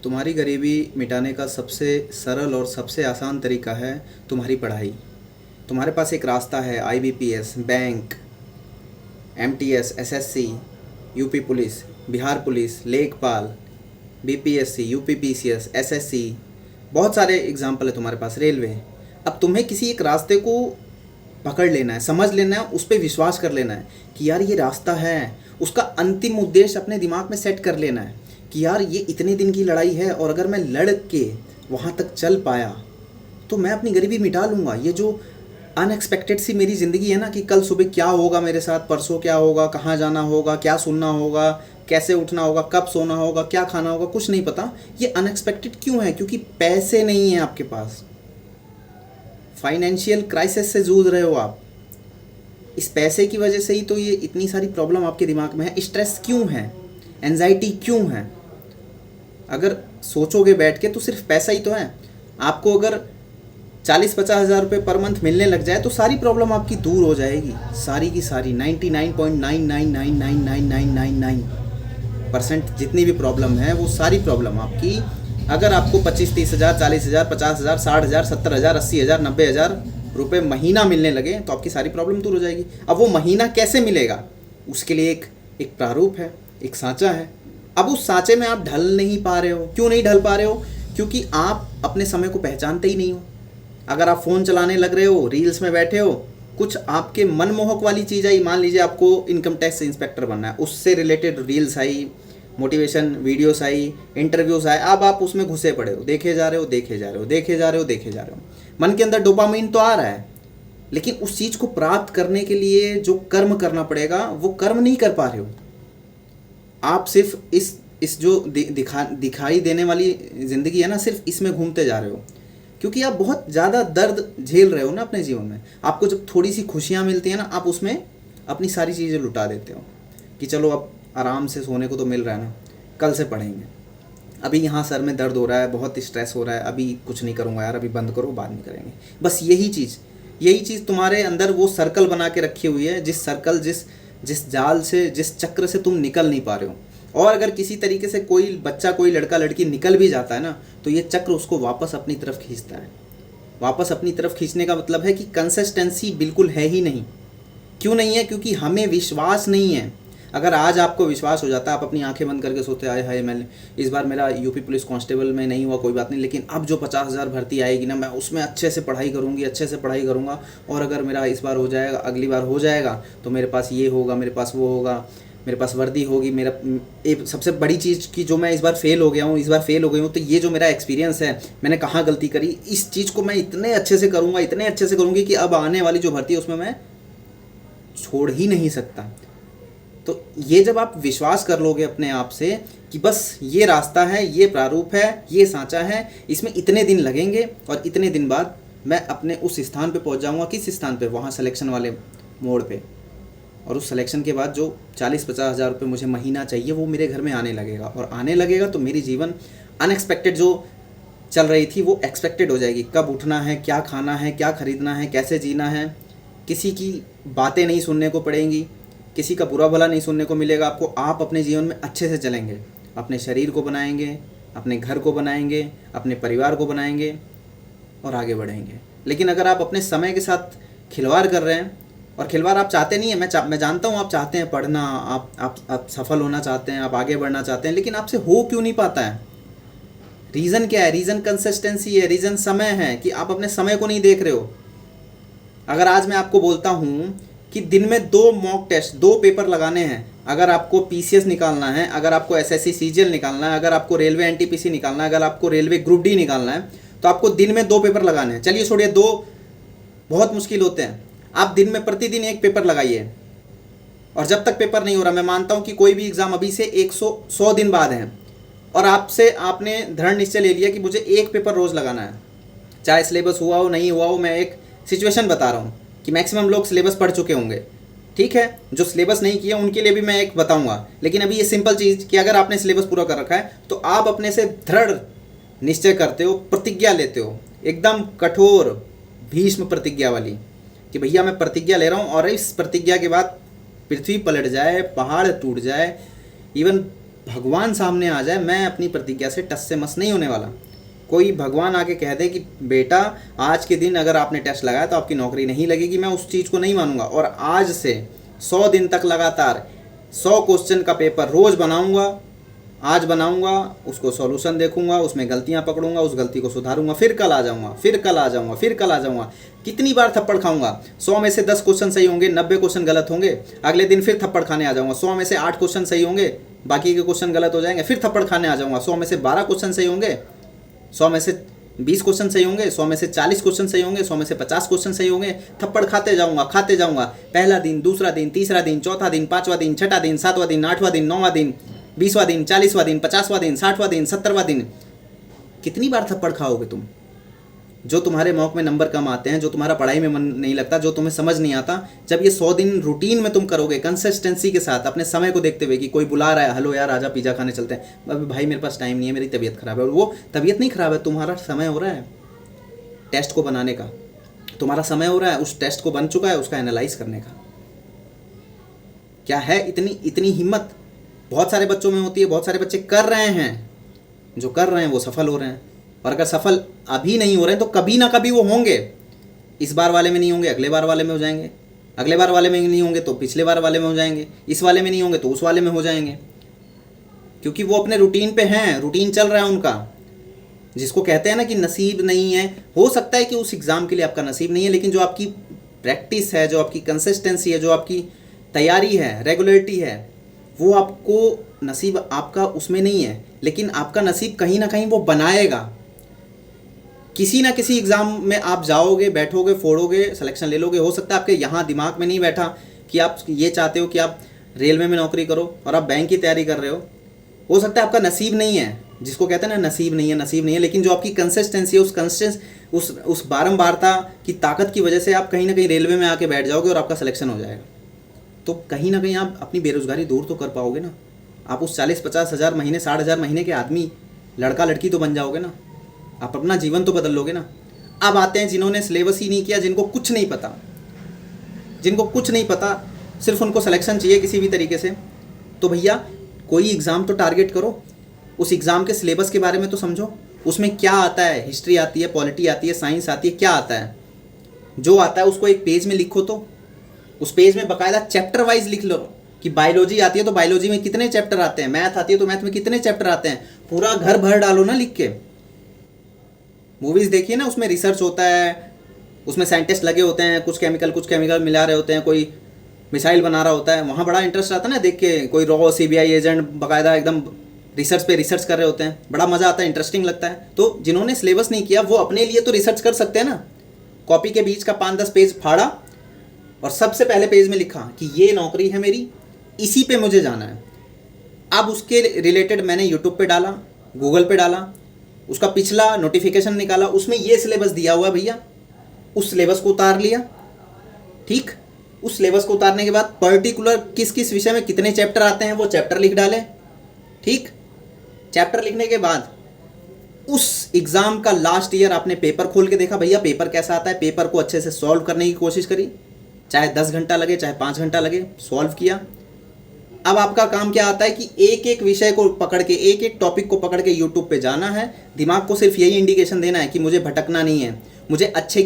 तुम्हारी गरीबी मिटाने का सबसे सरल और सबसे आसान तरीका है तुम्हारी पढ़ाई। तुम्हारे पास एक रास्ता है, IBPS, bank, MTS, SSC, UP police, Bihar police, लेखपाल, बीपीएससी, यूपीपीसीएस, एसएससी, बहुत सारे एग्जाम्पल है तुम्हारे पास, रेलवे। अब तुम्हें किसी एक रास्ते को पकड़ लेना है, समझ लेना है, उस पर विश्वास कर लेना है कि यार ये रास्ता है। उसका अंतिम उद्देश्य अपने दिमाग में सेट कर लेना है कि यार ये इतने दिन की लड़ाई है और अगर मैं लड़ के वहाँ तक चल पाया तो मैं अपनी गरीबी मिटा लूँगा। ये जो अनएक्सपेक्टेड सी मेरी ज़िंदगी है ना, कि कल सुबह क्या होगा मेरे साथ, परसों क्या होगा, कहाँ जाना होगा, क्या सुनना होगा, कैसे उठना होगा, कब सोना होगा, क्या खाना होगा, कुछ नहीं पता। ये अनएक्सपेक्टेड क्यों है? क्योंकि पैसे नहीं हैं आपके पास। फाइनेंशियल क्राइसिस से जूझ रहे हो आप। इस पैसे की वजह से ही तो ये इतनी सारी प्रॉब्लम आपके दिमाग में है। स्ट्रेस क्यों है? एंजाइटी क्यों है? अगर सोचोगे बैठ के तो सिर्फ पैसा ही तो है। आपको अगर 40-50 हज़ार रुपये पर मंथ मिलने लग जाए तो सारी प्रॉब्लम आपकी दूर हो जाएगी। सारी की सारी 99.999999% जितनी भी प्रॉब्लम है वो सारी प्रॉब्लम आपकी, अगर आपको 25-30 हज़ार, 40 हज़ार, 50 हज़ार, 60 हज़ार, 70 हज़ार, 80 हज़ार, 90 हज़ार रुपये महीना मिलने लगे तो आपकी सारी प्रॉब्लम दूर हो जाएगी। अब वो महीना कैसे मिलेगा? उसके लिए एक प्रारूप है, एक सांचा है। अब उस सांचे में आप ढल नहीं पा रहे हो। क्यों नहीं ढल पा रहे हो? क्योंकि आप अपने समय को पहचानते ही नहीं हो। अगर आप फ़ोन चलाने लग रहे हो, रील्स में बैठे हो, कुछ आपके मनमोहक वाली चीज़ आई, मान लीजिए आपको इनकम टैक्स इंस्पेक्टर बनना है, उससे related reels I, motivation videos I, interviews आए, अब आप उसमें घुसे पड़े हो, देखे जा रहे हो, देखे जा रहे हो, देखे जा रहे हो, देखे जा रहे हो। मन के अंदर डोपामाइन तो आ रहा है, लेकिन उस चीज़ को प्राप्त करने के लिए जो कर्म करना पड़ेगा वो कर्म नहीं कर पा रहे हो। आप सिर्फ इस जो दिखाई देने वाली ज़िंदगी है ना, सिर्फ इसमें घूमते जा रहे हो। क्योंकि आप बहुत ज़्यादा दर्द झेल रहे हो ना अपने जीवन में। आपको जब थोड़ी सी खुशियाँ मिलती हैं ना, आप उसमें अपनी सारी चीज़ें लुटा देते हो कि चलो अब आराम से सोने को तो मिल रहा है ना, कल से पढ़ेंगे। अभी यहाँ सर में दर्द हो रहा है, बहुत स्ट्रेस हो रहा है, अभी कुछ नहीं करूँगा यार, अभी बंद करो, बाद में करेंगे। बस यही चीज़ तुम्हारे अंदर वो सर्कल बना के रखी हुई है, जिस जाल से, जिस चक्र से तुम निकल नहीं पा रहे हो। और अगर किसी तरीके से कोई बच्चा, कोई लड़का लड़की निकल भी जाता है ना, तो ये चक्र उसको वापस अपनी तरफ खींचता है। वापस अपनी तरफ खींचने का मतलब है कि कंसिस्टेंसी बिल्कुल है ही नहीं। क्यों नहीं है? क्योंकि हमें विश्वास नहीं है। अगर आज आपको विश्वास हो जाता, आप अपनी आंखें बंद करके सोते, आए हाय मैं इस बार मेरा यूपी पुलिस कांस्टेबल में नहीं हुआ, कोई बात नहीं, लेकिन अब जो 50 हज़ार भर्ती आएगी ना, मैं उसमें अच्छे से पढ़ाई करूँगी, अच्छे से पढ़ाई करूँगा, और अगर मेरा इस बार हो जाएगा, अगली बार हो जाएगा, तो मेरे पास ये होगा, मेरे पास वो होगा, मेरे पास वर्दी होगी। मेरा एक सबसे बड़ी चीज़ कि जो मैं इस बार फेल हो गया हूँ, इस बार फेल हो गई हूँ, तो ये जो मेरा एक्सपीरियंस है, मैंने कहाँ गलती करी, इस चीज़ को मैं इतने अच्छे से करूँगा, इतने अच्छे से करूँगी कि अब आने वाली जो भर्ती है उसमें मैं छोड़ ही नहीं सकता। तो ये जब आप विश्वास कर लोगे अपने आप से कि बस ये रास्ता है, ये प्रारूप है, ये सांचा है, इसमें इतने दिन लगेंगे और इतने दिन बाद मैं अपने उस स्थान पे पहुंच जाऊंगा। किस स्थान पे? वहाँ सिलेक्शन वाले मोड़ पे। और उस सिलेक्शन के बाद जो 40-50 हज़ार रुपये मुझे महीना चाहिए वो मेरे घर में आने लगेगा, और आने लगेगा तो मेरी जीवन अनएक्सपेक्टेड जो चल रही थी वो एक्सपेक्टेड हो जाएगी। कब उठना है, क्या खाना है, क्या खरीदना है, कैसे जीना है, किसी की बातें नहीं सुनने को पड़ेंगी, किसी का बुरा भला नहीं सुनने को मिलेगा आपको। आप अपने जीवन में अच्छे से चलेंगे, अपने शरीर को बनाएंगे, अपने घर को बनाएंगे, अपने परिवार को बनाएंगे और आगे बढ़ेंगे। लेकिन अगर आप अपने समय के साथ खिलवाड़ कर रहे हैं, और खिलवाड़ आप चाहते नहीं है, मैं जानता हूँ आप चाहते हैं पढ़ना, आप सफल होना चाहते हैं, आप आगे बढ़ना चाहते हैं, लेकिन आपसे हो क्यों नहीं पाता है? रीज़न क्या है? रीज़न कंसिस्टेंसी है, रीज़न समय है कि आप अपने समय को नहीं देख रहे हो। अगर आज मैं आपको बोलता हूँ कि दिन में 2 मॉक टेस्ट, 2 पेपर लगाने हैं, अगर आपको पीसीएस निकालना है, अगर आपको एसएससी सीजीएल निकालना है, अगर आपको रेलवे एनटीपीसी निकालना है, अगर आपको रेलवे ग्रुप डी निकालना है, तो आपको दिन में 2 पेपर लगाने हैं। चलिए छोड़िए, 2 बहुत मुश्किल होते हैं, आप दिन में प्रतिदिन 1 पेपर लगाइए। और जब तक पेपर नहीं हो रहा, मैं मानता हूँ कि कोई भी एग्ज़ाम अभी से 100 दिन बाद है, और आपने दृढ़ निश्चय ले लिया कि मुझे 1 पेपर रोज़ लगाना है, चाहे सिलेबस हुआ हो नहीं हुआ हो। मैं एक सिचुएशन बता रहा हूँ कि मैक्सिमम लोग सिलेबस पढ़ चुके होंगे, ठीक है, जो सिलेबस नहीं किया उनके लिए भी मैं एक बताऊँगा। लेकिन अभी ये सिंपल चीज़ कि अगर आपने सिलेबस पूरा कर रखा है तो आप अपने से दृढ़ निश्चय करते हो, प्रतिज्ञा लेते हो, एकदम कठोर भीष्म प्रतिज्ञा वाली, कि भैया मैं प्रतिज्ञा ले रहा हूँ, और इस प्रतिज्ञा के बाद पृथ्वी पलट जाए, पहाड़ टूट जाए, इवन भगवान सामने आ जाए, मैं अपनी प्रतिज्ञा से टस से मस नहीं होने वाला। कोई भगवान आके कह दे कि बेटा आज के दिन अगर आपने टेस्ट लगाया तो आपकी नौकरी नहीं लगेगी, मैं उस चीज़ को नहीं मानूंगा। और आज से 100 दिन तक लगातार 100 क्वेश्चन का पेपर रोज़ बनाऊंगा। आज बनाऊंगा, उसको सॉल्यूशन देखूंगा, उसमें गलतियां पकड़ूंगा, उस गलती को सुधारूंगा, फिर कल आ जाऊंगा, फिर कल आ जाऊंगा, फिर कल आ जाऊंगा। कितनी बार थप्पड़ खाऊंगा? 100 में से 10 क्वेश्चन सही होंगे, 90 क्वेश्चन गलत होंगे, अगले दिन फिर थप्पड़ खाने आ जाऊंगा। 100 में से 8 क्वेश्चन सही होंगे, बाकी के क्वेश्चन गलत हो जाएंगे, फिर थप्पड़ खाने आ जाऊंगा। 100 में से 12 क्वेश्चन सही होंगे, 100 में से 20 क्वेश्चन सही होंगे, 100 में से 40 क्वेश्चन सही होंगे, 100 में से 50 क्वेश्चन सही होंगे। थप्पड़ खाते जाऊंगा, खाते जाऊंगा। पहला दिन, दूसरा दिन, तीसरा दिन, चौथा दिन, पांचवा दिन, छठा दिन, सातवां दिन, आठवां दिन, नौवां दिन, 20वां दिन, 40वां दिन, 50वां दिन, 60वां दिन, 70वां दिन। कितनी बार थप्पड़ खाओगे तुम? जो तुम्हारे मॉक में नंबर कम आते हैं, जो तुम्हारा पढ़ाई में मन नहीं लगता, जो तुम्हें समझ नहीं आता, जब ये 100 दिन रूटीन में तुम करोगे कंसिस्टेंसी के साथ, अपने समय को देखते हुए कि कोई बुला रहा है, हेलो यार आजा पिज़्ज़ा खाने चलते हैं, अभी भाई मेरे पास टाइम नहीं है, मेरी तबीयत खराब है। और वो तबीयत नहीं खराब है, तुम्हारा समय हो रहा है टेस्ट को बनाने का, तुम्हारा समय हो रहा है उस टेस्ट को बन चुका है उसका एनालाइज करने का। क्या है इतनी हिम्मत? बहुत सारे बच्चों में होती है, बहुत सारे बच्चे कर रहे हैं, जो कर रहे हैं वो सफल हो रहे हैं। और अगर सफल अभी नहीं हो रहे हैं तो कभी ना कभी वो होंगे। इस बार वाले में नहीं होंगे, अगले बार वाले में हो जाएंगे, अगले बार वाले में नहीं होंगे तो पिछले बार वाले में हो जाएंगे, इस वाले में नहीं होंगे तो उस वाले में हो जाएंगे, क्योंकि वो अपने रूटीन पे हैं, रूटीन चल रहा है उनका। जिसको कहते हैं ना कि नसीब नहीं है, हो सकता है कि उस एग्ज़ाम के लिए आपका नसीब नहीं है, लेकिन जो आपकी प्रैक्टिस है, जो आपकी कंसिस्टेंसी है, जो आपकी तैयारी है, रेगुलरिटी है, वो आपको नसीब आपका उसमें नहीं है, लेकिन आपका नसीब कहीं ना कहीं वो बनाएगा। किसी ना किसी एग्ज़ाम में आप जाओगे, बैठोगे, फोड़ोगे, सिलेक्शन ले लोगे। हो सकता है आपके यहाँ दिमाग में नहीं बैठा कि आप ये चाहते हो कि आप रेलवे में नौकरी करो और आप बैंक की तैयारी कर रहे हो सकता है आपका नसीब नहीं है, जिसको कहते हैं ना नसीब नहीं है, नसीब नहीं है, लेकिन जो आपकी कंसिस्टेंसी है, उस बारंबारता की ताकत की वजह से आप कहीं ना कहीं रेलवे में आके बैठ जाओगे और आपका सिलेक्शन हो जाएगा। तो कहीं ना कहीं आप अपनी बेरोज़गारी दूर तो कर पाओगे ना। आप उस 40-50 हज़ार महीने, 60 हज़ार महीने के आदमी, लड़का लड़की तो बन जाओगे ना। आप अपना जीवन तो बदल लोगे ना। अब आते हैं जिन्होंने सिलेबस ही नहीं किया, जिनको कुछ नहीं पता, जिनको कुछ नहीं पता, सिर्फ उनको सिलेक्शन चाहिए किसी भी तरीके से। तो भैया कोई एग्ज़ाम तो टारगेट करो, उस एग्ज़ाम के सिलेबस के बारे में तो समझो, उसमें क्या आता है, हिस्ट्री आती है, पॉलिटी आती है, साइंस आती है, क्या आता है, जो आता है उसको एक पेज में लिखो। तो उस पेज में बाकायदा चैप्टर वाइज लिख लो कि बायोलॉजी आती है तो बायोलॉजी में कितने चैप्टर आते हैं, मैथ आती है तो मैथ में कितने चैप्टर आते हैं, पूरा घर भर डालो ना लिख के। मूवीज़ देखिए ना, उसमें रिसर्च होता है, उसमें साइंटिस्ट लगे होते हैं, कुछ केमिकल मिला रहे होते हैं, कोई मिसाइल बना रहा होता है, वहाँ बड़ा इंटरेस्ट आता है ना देख के। कोई रॉ CBI एजेंट बाकायदा एकदम रिसर्च पे रिसर्च कर रहे होते हैं, बड़ा मज़ा आता है, इंटरेस्टिंग लगता है। तो जिन्होंने सिलेबस नहीं किया वो अपने लिए तो रिसर्च कर सकते हैं ना। कॉपी के बीच का 5-10 पेज फाड़ा और सबसे पहले पेज में लिखा कि ये नौकरी है मेरी, इसी पे मुझे जाना है। अब उसके रिलेटेड मैंने यूट्यूब पे डाला, गूगल पे डाला, उसका पिछला नोटिफिकेशन निकाला, उसमें ये सिलेबस दिया हुआ भैया, उस सिलेबस को उतार लिया। ठीक, उस सिलेबस को उतारने के बाद पर्टिकुलर किस किस विषय में कितने चैप्टर आते हैं वो चैप्टर लिख डाले। ठीक, चैप्टर लिखने के बाद उस एग्ज़ाम का लास्ट ईयर आपने पेपर खोल के देखा, भैया पेपर कैसा आता है, पेपर को अच्छे से सॉल्व करने की कोशिश करी, चाहे 10 घंटा लगे, चाहे 5 घंटा लगे, सॉल्व किया। अब आपका काम क्या आता है कि एक एक विषय को पकड़ के, एक एक टॉपिक को पकड़ के यूट्यूब पे जाना है। दिमाग को सिर्फ यही इंडिकेशन देना है कि मुझे भटकना नहीं है, मुझे अच्छे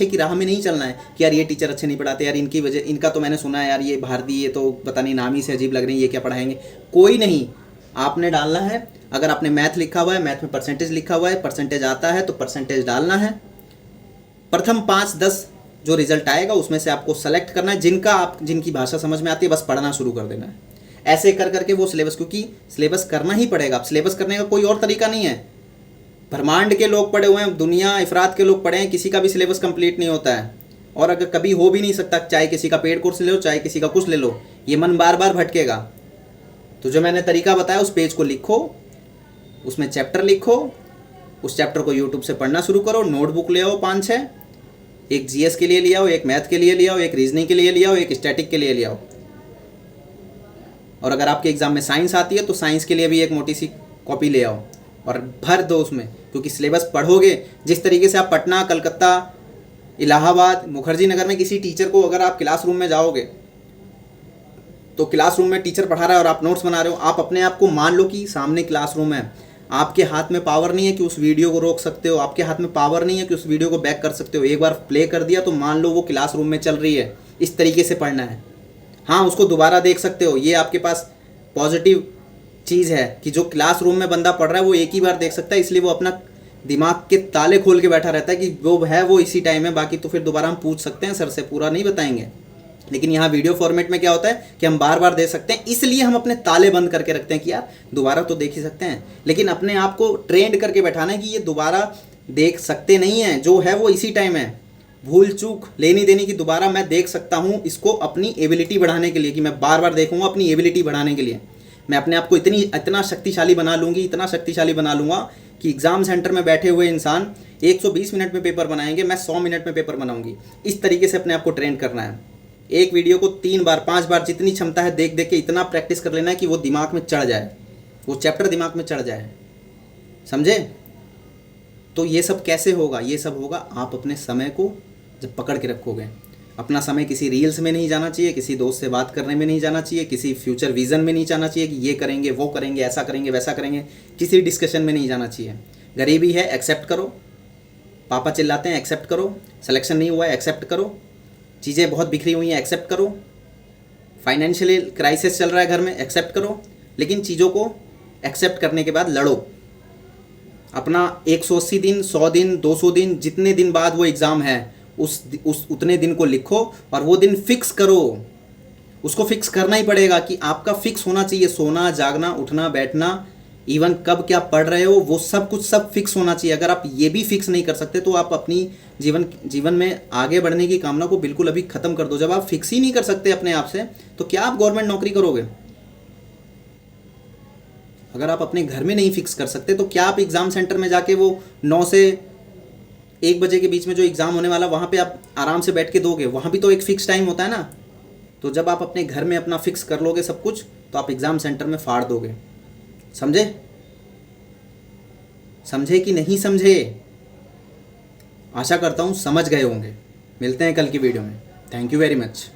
की राह में नहीं चलना है कि यार ये टीचर अच्छे नहीं पढ़ाते, यार इनकी वजह, इनका तो मैंने सुना है यार ये भारतीय, ये तो पता नहीं नाम ही से अजीब लग रही है, ये क्या पढ़ाएंगे। कोई नहीं, आपने डालना है। अगर आपने मैथ लिखा हुआ है, मैथ में परसेंटेज लिखा हुआ है, परसेंटेज आता है तो परसेंटेज डालना है। प्रथम 5-10 जो रिजल्ट आएगा उसमें से आपको सेलेक्ट करना है, जिनकी भाषा समझ में आती है, बस पढ़ना शुरू कर देना है। ऐसे कर करके वो सिलेबस, क्योंकि सिलेबस करना ही पड़ेगा, अब सिलेबस करने का कोई और तरीका नहीं है। ब्रह्मांड के लोग पढ़े हुए हैं, दुनिया इफरात के लोग पढ़े हैं, किसी का भी सिलेबस कंप्लीट नहीं होता है, और अगर कभी हो भी नहीं सकता, चाहे किसी का पेड कोर्स ले लो, चाहे किसी का कुछ ले लो, ये मन बार बार भटकेगा। तो जो मैंने तरीका बताया उस पेज को लिखो, उसमें चैप्टर लिखो, उस चैप्टर को यूट्यूब से पढ़ना शुरू करो, नोटबुक ले आओ 5-6, एक GS के लिए ले आओ, एक मैथ के लिए ले आओ, एक रीजनिंग के लिए ले आओ, एक स्टैटिक के लिए ले आओ। और अगर आपके एग्ज़ाम में साइंस आती है तो साइंस के लिए भी एक मोटी सी कॉपी ले आओ और भर दो उसमें, क्योंकि सिलेबस पढ़ोगे जिस तरीके से आप पटना, कलकत्ता, इलाहाबाद, मुखर्जी नगर में किसी टीचर को अगर आप क्लासरूम में जाओगे तो क्लासरूम में टीचर पढ़ा रहा है और आप नोट्स बना रहे हो, आप अपने आप को मान लो कि सामने क्लासरूम है, आपके हाथ में पावर नहीं है कि उस वीडियो को रोक सकते हो, आपके हाथ में पावर नहीं है कि उस वीडियो को बैक कर सकते हो। एक बार प्ले कर दिया तो मान लो वो क्लासरूम में चल रही है, इस तरीके से पढ़ना है। हाँ, उसको दोबारा देख सकते हो, ये आपके पास पॉजिटिव चीज़ है कि जो क्लासरूम में बंदा पढ़ रहा है वो एक ही बार देख सकता है, इसलिए वो अपना दिमाग के ताले खोल के बैठा रहता है कि वो है वो इसी टाइम है, बाकी तो फिर दोबारा हम पूछ सकते हैं सर से, पूरा नहीं बताएंगे। लेकिन यहाँ वीडियो फॉर्मेट में क्या होता है कि हम बार बार दे सकते हैं, इसलिए हम अपने ताले बंद करके रखते हैं कि यार दोबारा तो देख ही सकते हैं। लेकिन अपने आप को ट्रेंड करके बैठाना है कि ये दोबारा देख सकते नहीं हैं, जो है वो इसी टाइम है। भूल चूक लेनी देनी की दोबारा मैं देख सकता हूँ, इसको अपनी एबिलिटी बढ़ाने के लिए, कि मैं बार बार देखूंगा अपनी एबिलिटी बढ़ाने के लिए। मैं अपने आप को इतना शक्तिशाली बना लूँगी, इतना शक्तिशाली बना लूँगा कि एग्ज़ाम सेंटर में बैठे हुए इंसान 120 मिनट में पेपर बनाएंगे, मैं 100 मिनट में पेपर बनाऊंगी। इस तरीके से अपने आप को ट्रेन करना है। एक वीडियो को 3 बार 5 बार जितनी क्षमता है देख देख के इतना प्रैक्टिस कर लेना है कि वो दिमाग में चढ़ जाए, वो चैप्टर दिमाग में चढ़ जाए, समझे। तो ये सब कैसे होगा? ये सब होगा आप अपने समय को जब पकड़ के रखोगे। अपना समय किसी रील्स में नहीं जाना चाहिए, किसी दोस्त से बात करने में नहीं जाना चाहिए, किसी फ्यूचर विजन में नहीं जाना चाहिए कि ये करेंगे वो करेंगे ऐसा करेंगे वैसा करेंगे, किसी डिस्कशन में नहीं जाना चाहिए। गरीबी है एक्सेप्ट करो, पापा चिल्लाते हैं एक्सेप्ट करो, सिलेक्शन नहीं हुआ है एक्सेप्ट करो, चीज़ें बहुत बिखरी हुई हैं एक्सेप्ट करो, फाइनेंशियली क्राइसिस चल रहा है घर में एक्सेप्ट करो। लेकिन चीज़ों को एक्सेप्ट करने के बाद लड़ो। अपना 180 दिन 100 दिन 200 दिन जितने दिन बाद वो एग्ज़ाम है उस उतने दिन को लिखो और वो दिन फिक्स करो। उसको फिक्स करना ही पड़ेगा कि आपका फिक्स होना चाहिए, सोना जागना उठना बैठना, इवन कब क्या पढ़ रहे हो वो सब कुछ सब फिक्स होना चाहिए। अगर आप ये भी फिक्स नहीं कर सकते तो आप अपनी जीवन में आगे बढ़ने की कामना को बिल्कुल अभी ख़त्म कर दो। जब आप फिक्स ही नहीं कर सकते अपने आप से तो क्या आप गवर्नमेंट नौकरी करोगे? अगर आप अपने घर में नहीं फिक्स कर सकते तो क्या आप एग्ज़ाम सेंटर में जाके वो 9 से 1 बजे के बीच में जो एग्ज़ाम होने वाला वहाँ पे आप आराम से बैठ के दोगे? वहाँ भी तो एक फ़िक्स टाइम होता है ना। तो जब आप अपने घर में अपना फिक्स कर लोगे सब कुछ तो आप एग्ज़ाम सेंटर में फाड़ दोगे। समझे? समझे कि नहीं समझे? आशा करता हूँ समझ गए होंगे। मिलते हैं कल की वीडियो में। Thank you very much.